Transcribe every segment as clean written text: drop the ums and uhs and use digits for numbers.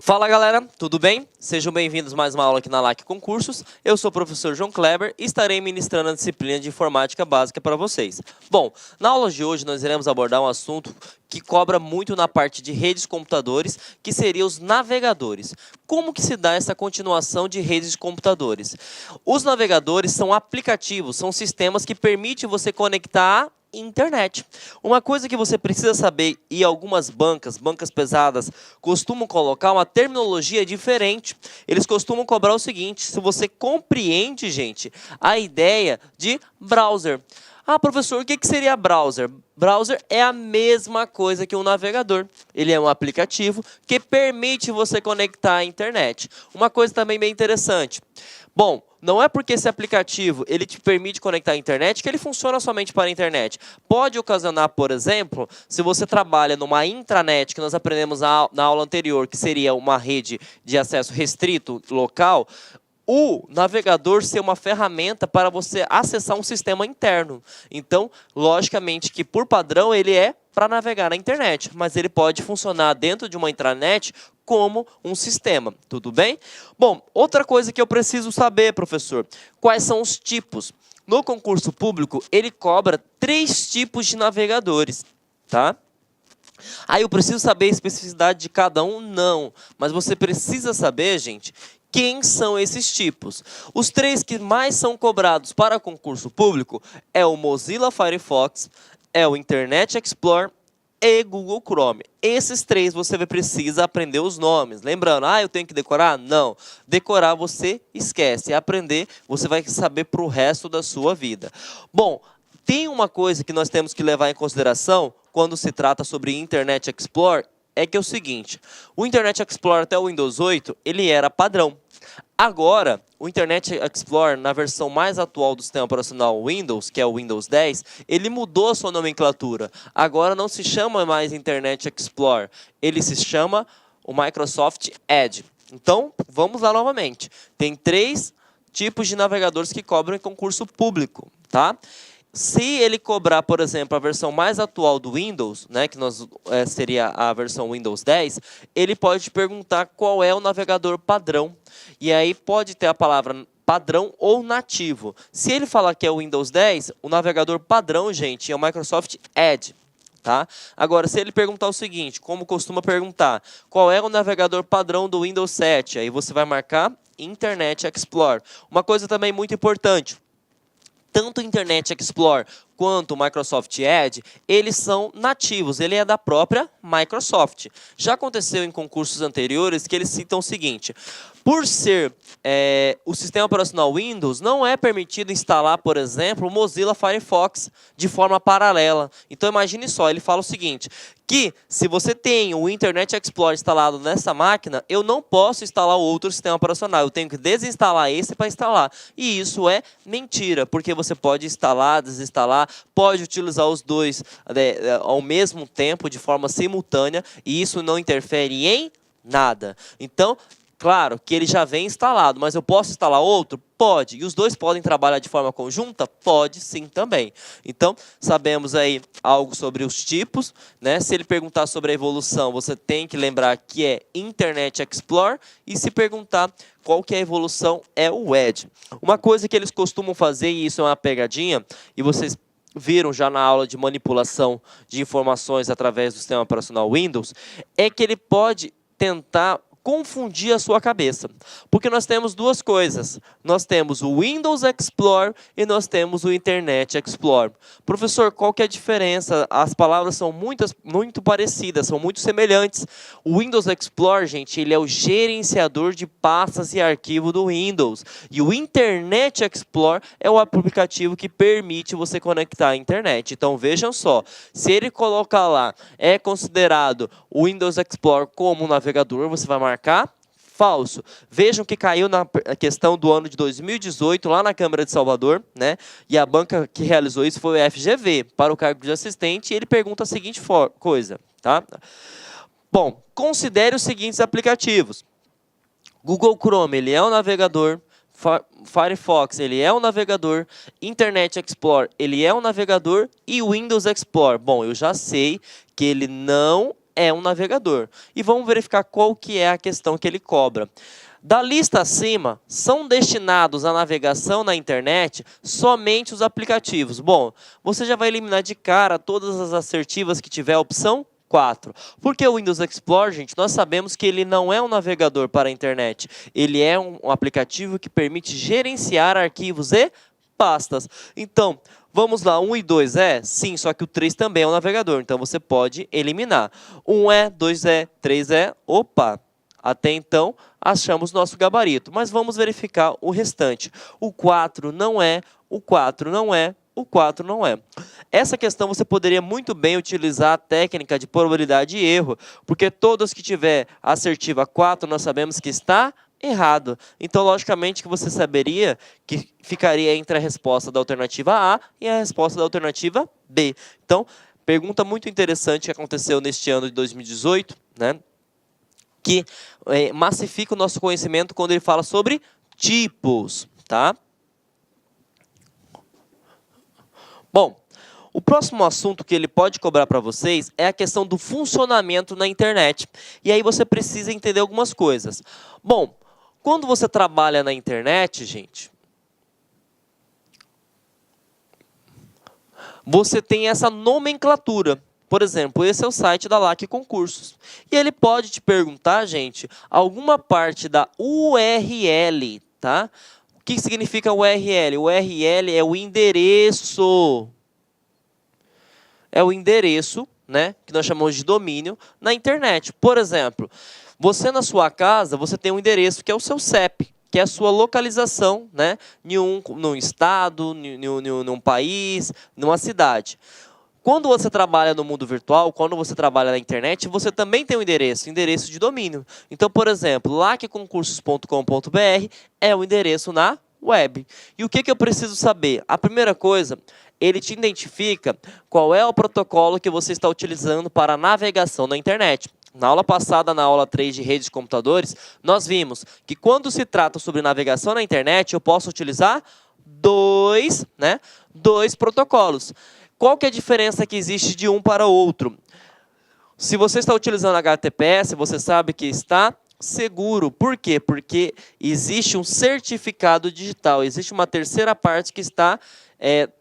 Fala galera, tudo bem? Sejam bem-vindos a mais uma aula aqui na LAC Concursos. Eu sou o professor João Kleber e estarei ministrando a disciplina de Informática Básica para vocês. Bom, na aula de hoje nós iremos abordar um assunto que cobra muito na parte de redes de computadores, que seria os navegadores. Como que se dá essa continuação de redes de computadores? Os navegadores são aplicativos, são sistemas que permitem você conectar a internet. Uma coisa que você precisa saber, e algumas bancas pesadas, costumam colocar uma terminologia diferente. Eles costumam cobrar o seguinte: se você compreende, gente, a ideia de browser. Ah, professor, o que seria browser? Browser é a mesma coisa que um navegador. Ele é um aplicativo que permite você conectar à internet. Uma coisa também bem interessante. Bom, não é porque esse aplicativo ele te permite conectar à internet que ele funciona somente para a internet. Pode ocasionar, por exemplo, se você trabalha numa intranet, que nós aprendemos na aula anterior, que seria uma rede de acesso restrito local, o navegador ser uma ferramenta para você acessar um sistema interno. Então, logicamente que por padrão ele é para navegar na internet, mas ele pode funcionar dentro de uma intranet como um sistema, tudo bem? Bom, outra coisa que eu preciso saber, professor, quais são os tipos? No concurso público, ele cobra 3 tipos de navegadores, tá? Aí eu preciso saber a especificidade de cada um? Não, mas você precisa saber, gente, quem são esses tipos. Os 3 que mais são cobrados para concurso público é o Mozilla Firefox, é o Internet Explorer e Google Chrome. Esses 3 você precisa aprender os nomes. Lembrando, eu tenho que decorar? Não. Decorar você esquece. Aprender você vai saber para o resto da sua vida. Bom, tem uma coisa que nós temos que levar em consideração quando se trata sobre Internet Explorer, é que é o seguinte: o Internet Explorer até o Windows 8, ele era padrão. Agora, o Internet Explorer, na versão mais atual do sistema operacional Windows, que é o Windows 10, ele mudou a sua nomenclatura. Agora não se chama mais Internet Explorer, ele se chama o Microsoft Edge. Então, vamos lá novamente. Tem 3 tipos de navegadores que cobram em concurso público, tá? Se ele cobrar, por exemplo, a versão mais atual do Windows, né, que seria a versão Windows 10, ele pode te perguntar qual é o navegador padrão. E aí pode ter a palavra padrão ou nativo. Se ele falar que é o Windows 10, o navegador padrão, gente, é o Microsoft Edge. Tá? Agora, se ele perguntar o seguinte, como costuma perguntar, qual é o navegador padrão do Windows 7? Aí você vai marcar Internet Explorer. Uma coisa também muito importante: tanto o Internet Explorer quanto o Microsoft Edge, eles são nativos, ele é da própria Microsoft. Já aconteceu em concursos anteriores que eles citam o seguinte: por ser o sistema operacional Windows, não é permitido instalar, por exemplo, o Mozilla Firefox de forma paralela. Então imagine só, ele fala o seguinte, que se você tem o Internet Explorer instalado nessa máquina, eu não posso instalar outro sistema operacional, eu tenho que desinstalar esse para instalar. E isso é mentira, porque você pode instalar, desinstalar, pode utilizar os dois ao mesmo tempo, de forma simultânea, e isso não interfere em nada. Então, claro que ele já vem instalado, mas eu posso instalar outro? Pode. E os dois podem trabalhar de forma conjunta? Pode sim também. Então, sabemos aí algo sobre os tipos, né? Se ele perguntar sobre a evolução, você tem que lembrar que é Internet Explorer, e se perguntar qual que é a evolução, é o Edge. Uma coisa que eles costumam fazer, e isso é uma pegadinha, e vocês viram já na aula de manipulação de informações através do sistema operacional Windows, é que ele pode tentar confundir a sua cabeça. Porque nós temos 2 coisas. Nós temos o Windows Explorer e nós temos o Internet Explorer. Professor, qual que é a diferença? As palavras são muito parecidas, são muito semelhantes. O Windows Explorer, gente, ele é o gerenciador de pastas e arquivo do Windows. E o Internet Explorer é o aplicativo que permite você conectar à internet. Então, vejam só, se ele colocar lá, é considerado o Windows Explorer como um navegador, você vai marcar falso. Vejam que caiu na questão do ano de 2018, lá na Câmara de Salvador, né? E a banca que realizou isso foi o FGV, para o cargo de assistente, e ele pergunta a seguinte coisa, tá? Bom, considere os seguintes aplicativos. Google Chrome, ele é um navegador. Firefox, ele é um navegador. Internet Explorer, ele é um navegador. E Windows Explorer, bom, eu já sei que ele não é um navegador. E vamos verificar qual que é a questão que ele cobra. Da lista acima, são destinados à navegação na internet somente os aplicativos. Bom, você já vai eliminar de cara todas as assertivas que tiver a opção 4. Porque o Windows Explorer, gente, nós sabemos que ele não é um navegador para a internet. Ele é um aplicativo que permite gerenciar arquivos e pastas. Então, vamos lá, 1 e 2 é? Sim, só que o 3 também é um navegador. Então, você pode eliminar. 1 é, 2 é, 3 é, opa! Até então, achamos nosso gabarito, mas vamos verificar o restante. O 4 não é, o 4 não é, o 4 não é. Essa questão você poderia muito bem utilizar a técnica de probabilidade de erro, porque todas que tiver assertiva 4, nós sabemos que está errado. Então, logicamente, que você saberia que ficaria entre a resposta da alternativa A e a resposta da alternativa B. Então, pergunta muito interessante que aconteceu neste ano de 2018, né? Que massifica o nosso conhecimento quando ele fala sobre tipos, tá? Bom, o próximo assunto que ele pode cobrar para vocês é a questão do funcionamento na internet. E aí você precisa entender algumas coisas. Bom, quando você trabalha na internet, gente, você tem essa nomenclatura. Por exemplo, esse é o site da LAC Concursos. E ele pode te perguntar, gente, alguma parte da URL, tá? O que significa URL? O URL é o endereço. É o endereço, né, que nós chamamos de domínio, na internet. Por exemplo, você na sua casa, você tem um endereço que é o seu CEP, que é a sua localização, né, num estado, num país, numa cidade. Quando você trabalha no mundo virtual, quando você trabalha na internet, você também tem um endereço de domínio. Então, por exemplo, lacconcursos.com.br é o endereço na web. E o que eu preciso saber? A primeira coisa, ele te identifica qual é o protocolo que você está utilizando para a navegação na internet. Na aula passada, na aula 3 de redes de computadores, nós vimos que quando se trata sobre navegação na internet, eu posso utilizar dois protocolos. Qual que é a diferença que existe de um para o outro? Se você está utilizando HTTPS, você sabe que está seguro. Por quê? Porque existe um certificado digital, existe uma terceira parte que está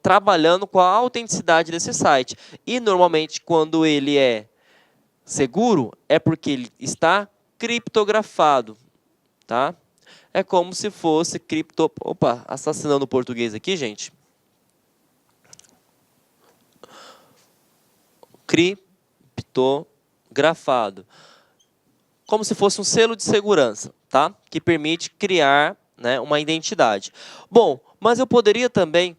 trabalhando com a autenticidade desse site. E, normalmente, quando ele é seguro, é porque ele está criptografado. Tá? É como se fosse Opa, assassinando o português aqui, gente. Criptografado. Como se fosse um selo de segurança, tá? Que permite criar, né, uma identidade. Bom, mas eu poderia também,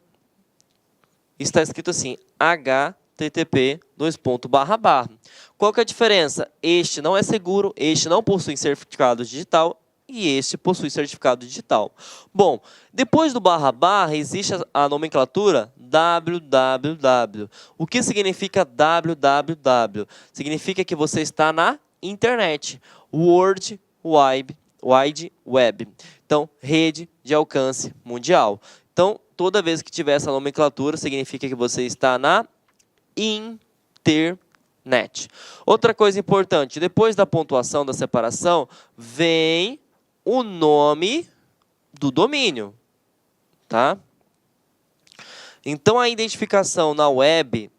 está escrito assim, http://. Qual que é a diferença? Este não é seguro, este não possui certificado digital e este possui certificado digital. Bom, depois do // existe a nomenclatura www. O que significa www? Significa que você está na internet. World Wide Web. Então, rede de alcance mundial. Então, toda vez que tiver essa nomenclatura, significa que você está na internet. Outra coisa importante, depois da pontuação da separação, vem o nome do domínio, tá? Então, a identificação na web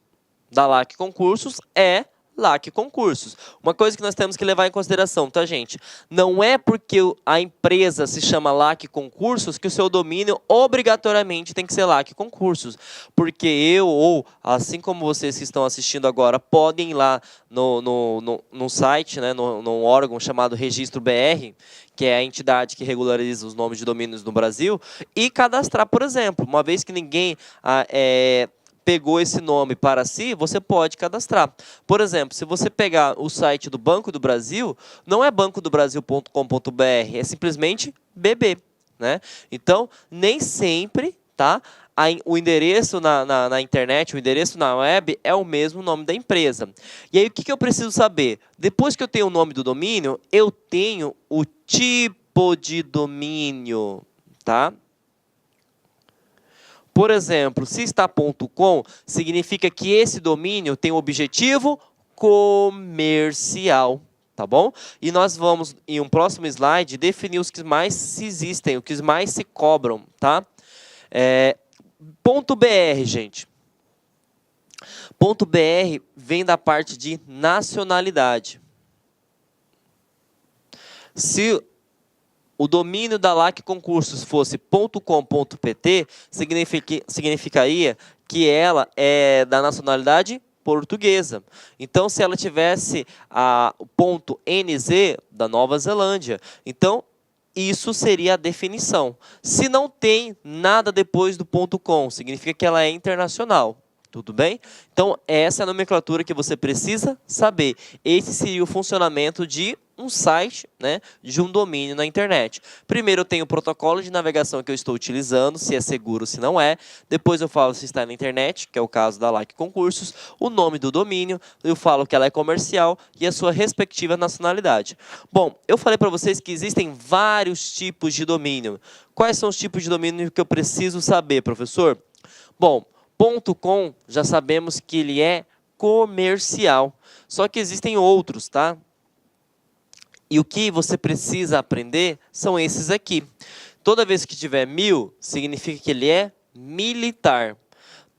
da LAC Concursos é LAC Concursos. Uma coisa que nós temos que levar em consideração, tá, gente? Não é porque a empresa se chama LAC Concursos que o seu domínio obrigatoriamente tem que ser LAC Concursos. Porque eu, ou assim como vocês que estão assistindo agora, podem ir lá no site, né, num órgão chamado Registro BR, que é a entidade que regulariza os nomes de domínios no Brasil, e cadastrar, por exemplo. Uma vez que ninguém pegou esse nome para si, você pode cadastrar. Por exemplo, se você pegar o site do Banco do Brasil, não é bancodobrasil.com.br, é simplesmente BB. Né? Então, nem sempre, tá, o endereço na internet, o endereço na web é o mesmo nome da empresa. E aí, o que eu preciso saber? Depois que eu tenho o nome do domínio, eu tenho o tipo de domínio. Tá? Por exemplo, se está .com, significa que esse domínio tem o objetivo comercial, tá bom? E nós vamos, em um próximo slide, definir os que mais existem, os que mais se cobram, tá? Ponto .br, gente. Ponto .br vem da parte de nacionalidade. Se o domínio da LAC Concursos fosse .com.pt, significaria que ela é da nacionalidade portuguesa. Então, se ela tivesse o ponto .nz, da Nova Zelândia, então isso seria a definição. Se não tem nada depois do .com, significa que ela é internacional. Tudo bem? Então, essa é a nomenclatura que você precisa saber. Esse seria o funcionamento de um site, né, de um domínio na internet. Primeiro eu tenho o protocolo de navegação que eu estou utilizando, se é seguro, se não é. Depois eu falo se está na internet, que é o caso da LAC Concursos, o nome do domínio, eu falo que ela é comercial e a sua respectiva nacionalidade. Bom, eu falei para vocês que existem vários tipos de domínio. Quais são os tipos de domínio que eu preciso saber, professor? Bom, .com, já sabemos que ele é comercial. Só que existem outros, tá? E o que você precisa aprender são esses aqui. Toda vez que tiver 1000, significa que ele é militar.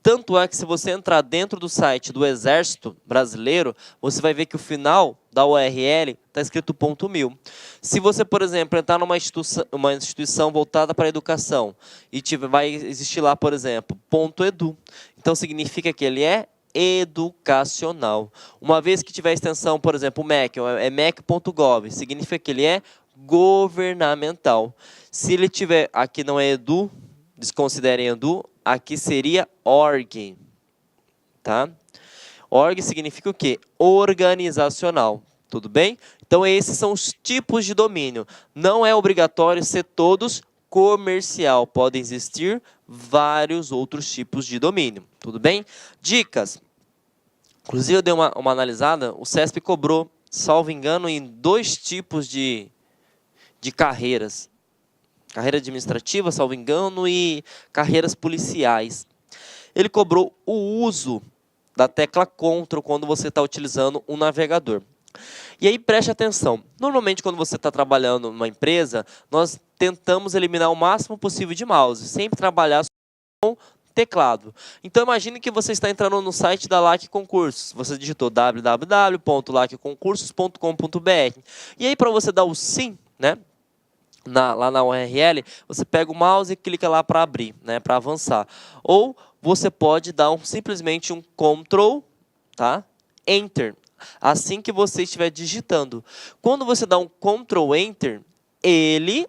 Tanto é que se você entrar dentro do site do Exército Brasileiro, você vai ver que o final da URL está escrito .1000. Se você, por exemplo, entrar numa instituição voltada para a educação e vai existir lá, por exemplo, .edu, então significa que ele é educacional. Uma vez que tiver extensão, por exemplo, o MEC, é mec.gov, significa que ele é governamental. Se ele tiver, aqui não é edu, desconsiderem edu, aqui seria org, tá? Org significa o quê? Organizacional, tudo bem? Então esses são os tipos de domínio. Não é obrigatório ser todos comercial, podem existir vários outros tipos de domínio, tudo bem? Dicas. Inclusive eu dei uma analisada, o CESP cobrou, salvo engano, em 2 tipos de carreiras. Carreira administrativa, salvo engano, e carreiras policiais. Ele cobrou o uso da tecla Ctrl quando você está utilizando um navegador. E aí preste atenção, normalmente quando você está trabalhando numa empresa, nós tentamos eliminar o máximo possível de mouse, sempre trabalhar com teclado. Então imagine que você está entrando no site da LAC Concursos, você digitou www.lacconcursos.com.br e aí para você dar o sim, né? Lá na URL, você pega o mouse e clica lá para abrir, né, para avançar. Ou você pode dar simplesmente um Ctrl, tá? Enter, assim que você estiver digitando. Quando você dá um Ctrl Enter, ele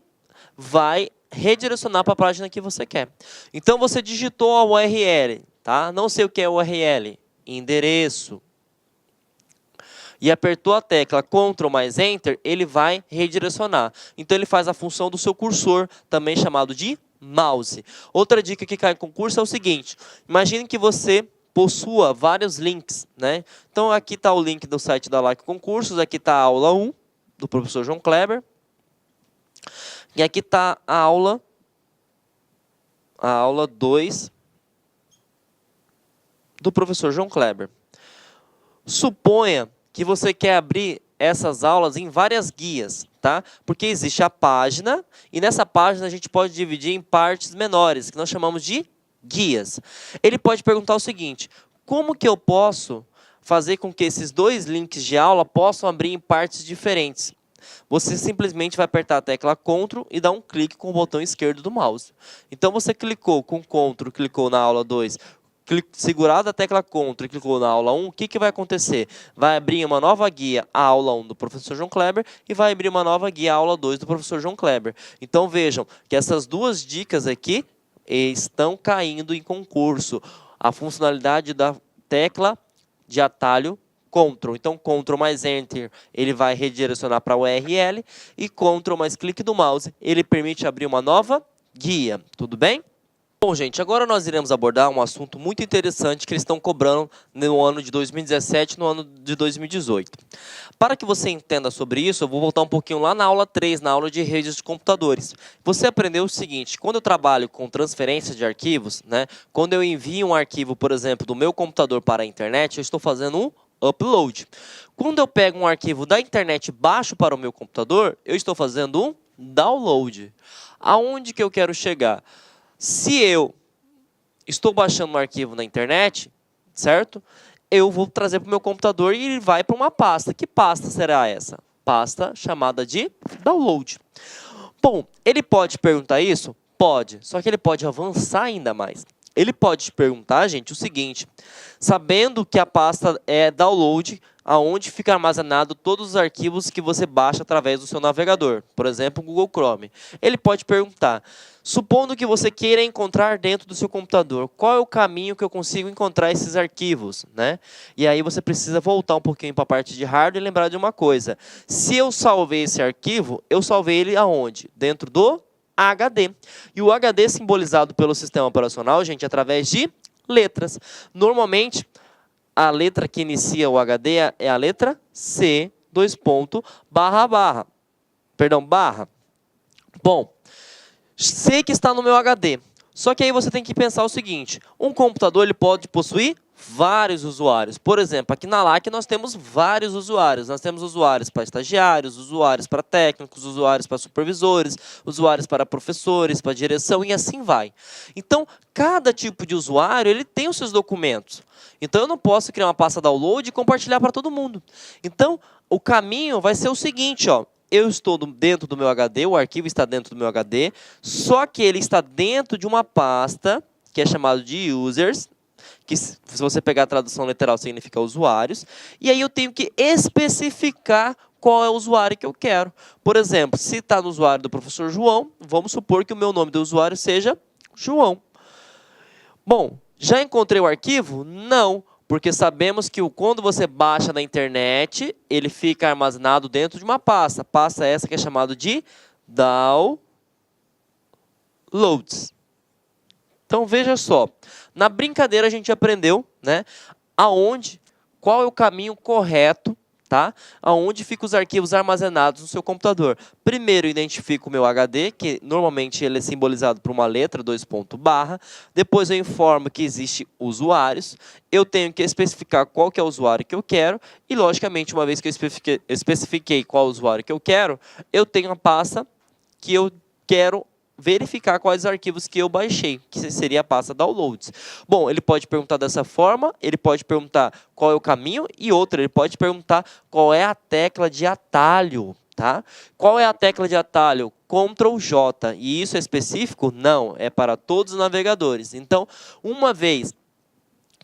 vai redirecionar para a página que você quer. Então você digitou a URL, tá? Não sei o que é URL, endereço. E apertou a tecla Ctrl mais Enter, ele vai redirecionar. Então ele faz a função do seu cursor, também chamado de mouse. Outra dica que cai em concurso é o seguinte, imagine que você possua vários links, né? Então aqui está o link do site da LAC Concursos, aqui está a aula 1, do professor João Kleber. E aqui está a aula 2, do professor João Kleber. Suponha que você quer abrir essas aulas em várias guias, tá? Porque existe a página, e nessa página a gente pode dividir em partes menores, que nós chamamos de guias. Ele pode perguntar o seguinte, como que eu posso fazer com que esses 2 links de aula possam abrir em partes diferentes? Você simplesmente vai apertar a tecla Ctrl e dar um clique com o botão esquerdo do mouse. Então você clicou com Ctrl, clicou na aula 2, segurado a tecla Ctrl e clicou na aula 1, o que vai acontecer? Vai abrir uma nova guia, a aula 1 do professor João Kleber, e vai abrir uma nova guia, a aula 2 do professor João Kleber. Então vejam que essas 2 dicas aqui estão caindo em concurso. A funcionalidade da tecla de atalho Ctrl. Então Ctrl mais Enter, ele vai redirecionar para a URL, e Ctrl mais clique do mouse, ele permite abrir uma nova guia. Tudo bem? Bom, gente, agora nós iremos abordar um assunto muito interessante que eles estão cobrando no ano de 2017 e no ano de 2018. Para que você entenda sobre isso, eu vou voltar um pouquinho lá na aula 3, na aula de redes de computadores. Você aprendeu o seguinte, quando eu trabalho com transferência de arquivos, né, quando eu envio um arquivo, por exemplo, do meu computador para a internet, eu estou fazendo um upload. Quando eu pego um arquivo da internet e baixo para o meu computador, eu estou fazendo um download. Aonde que eu quero chegar? Se eu estou baixando um arquivo na internet, certo? Eu vou trazer para o meu computador e ele vai para uma pasta. Que pasta será essa? Pasta chamada de download. Bom, ele pode perguntar isso? Pode, só que ele pode avançar ainda mais. Ele pode te perguntar, gente, o seguinte: sabendo que a pasta é download, aonde fica armazenado todos os arquivos que você baixa através do seu navegador, por exemplo, o Google Chrome. Ele pode perguntar, supondo que você queira encontrar dentro do seu computador, qual é o caminho que eu consigo encontrar esses arquivos, né? E aí você precisa voltar um pouquinho para a parte de hardware e lembrar de uma coisa: se eu salvei esse arquivo, eu salvei ele aonde? Dentro do HD. E o HD é simbolizado pelo sistema operacional, gente, através de letras. Normalmente, a letra que inicia o HD é a letra C, barra. Bom, sei que está no meu HD. Só que aí você tem que pensar o seguinte: um computador ele pode possuir vários usuários. Por exemplo, aqui na LAC nós temos vários usuários. Nós temos usuários para estagiários, usuários para técnicos, usuários para supervisores, usuários para professores, para direção e assim vai. Então, cada tipo de usuário ele tem os seus documentos. Então, eu não posso criar uma pasta download e compartilhar para todo mundo. Então, o caminho vai ser o seguinte, ó. Eu estou dentro do meu HD, o arquivo está dentro do meu HD, só que ele está dentro de uma pasta que é chamada de users, que se você pegar a tradução literal significa usuários, e aí eu tenho que especificar qual é o usuário que eu quero. Por exemplo, se está no usuário do professor João, vamos supor que o meu nome do usuário seja João. Bom, já encontrei o arquivo? Não, porque sabemos que quando você baixa na internet, ele fica armazenado dentro de uma pasta. Pasta essa que é chamada de downloads. Então, veja só. Na brincadeira, a gente aprendeu, né, qual é o caminho correto, tá? Aonde ficam os arquivos armazenados no seu computador. Primeiro, identifico o meu HD, que normalmente ele é simbolizado por uma letra, barra. Depois, eu informo que existe usuários. Eu tenho que especificar qual que é o usuário que eu quero. E, logicamente, uma vez que eu especifiquei qual usuário que eu quero, eu tenho a pasta que eu quero verificar quais arquivos que eu baixei, que seria a pasta downloads. Bom, ele pode perguntar dessa forma, ele pode perguntar qual é o caminho, e outra, ele pode perguntar qual é a tecla de atalho, tá? Qual é a tecla de atalho? Ctrl J. E isso é específico? Não, é para todos os navegadores. Então, uma vez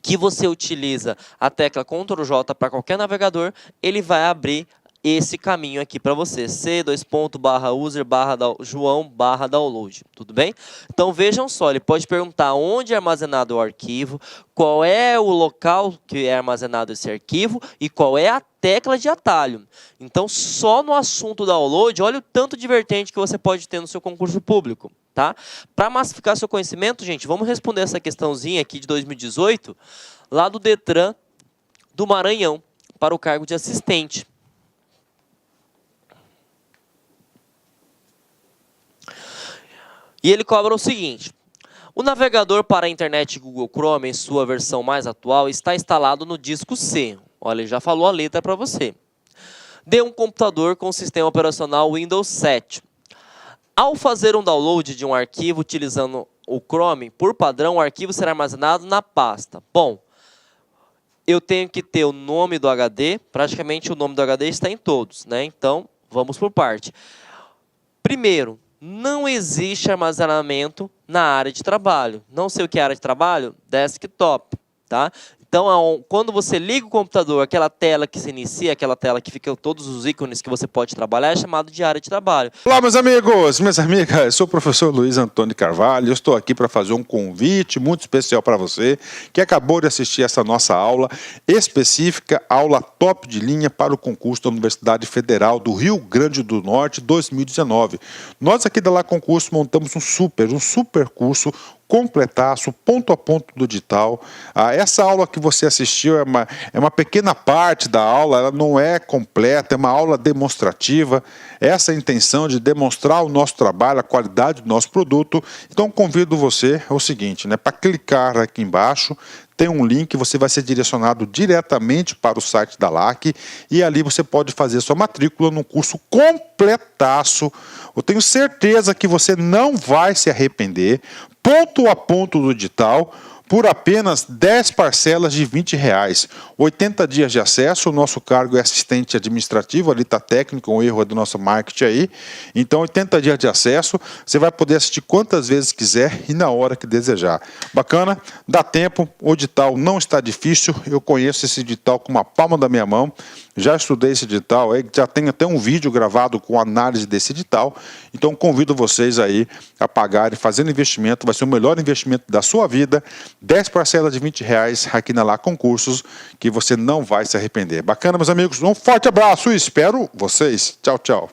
que você utiliza a tecla Ctrl J para qualquer navegador, ele vai abrir esse caminho aqui para você, c:/user/João/download, tudo bem? Então vejam só, ele pode perguntar onde é armazenado o arquivo, qual é o local que é armazenado esse arquivo e qual é a tecla de atalho. Então só no assunto download, olha o tanto de vertente que você pode ter no seu concurso público, tá? Para massificar seu conhecimento, gente, vamos responder essa questãozinha aqui de 2018, lá do Detran do Maranhão, para o cargo de assistente. E ele cobra o seguinte: o navegador para a internet Google Chrome, em sua versão mais atual, está instalado no disco C. Olha, ele já falou a letra para você. De um computador com sistema operacional Windows 7. Ao fazer um download de um arquivo utilizando o Chrome, por padrão, o arquivo será armazenado na pasta. Bom, eu tenho que ter o nome do HD, praticamente o nome do HD está em todos, né? Então, vamos por parte. Primeiro, não existe armazenamento na área de trabalho. Não sei o que é área de trabalho? Desktop, tá? Então, quando você liga o computador, aquela tela que se inicia, aquela tela que fica todos os ícones que você pode trabalhar, é chamado de área de trabalho. Olá, meus amigos, minhas amigas, eu sou o professor Luiz Antônio Carvalho, eu estou aqui para fazer um convite muito especial para você, que acabou de assistir essa nossa aula específica, aula top de linha para o concurso da Universidade Federal do Rio Grande do Norte 2019. Nós aqui da Lá Concurso montamos um super curso, completaço, ponto a ponto do digital. Essa aula que você assistiu é uma pequena parte da aula, ela não é completa, é uma aula demonstrativa. Essa é a intenção de demonstrar o nosso trabalho, a qualidade do nosso produto. Então convido você, é o seguinte, né, para clicar aqui embaixo, tem um link, você vai ser direcionado diretamente para o site da LAC e ali você pode fazer sua matrícula num curso completaço. Eu tenho certeza que você não vai se arrepender, ponto a ponto do edital, por apenas 10 parcelas de R$20. 80 dias de acesso, o nosso cargo é assistente administrativo, ali está técnico, um erro é do nosso marketing aí. Então, 80 dias de acesso, você vai poder assistir quantas vezes quiser e na hora que desejar. Bacana? Dá tempo, o edital não está difícil, eu conheço esse edital com uma palma da minha mão, já estudei esse edital, já tenho até um vídeo gravado com análise desse edital, então convido vocês aí a pagarem, fazendo investimento, vai ser o melhor investimento da sua vida, 10 parcelas de R$20 aqui na LAC Concursos, que você não vai se arrepender. Bacana, meus amigos? Um forte abraço e espero vocês. Tchau, tchau.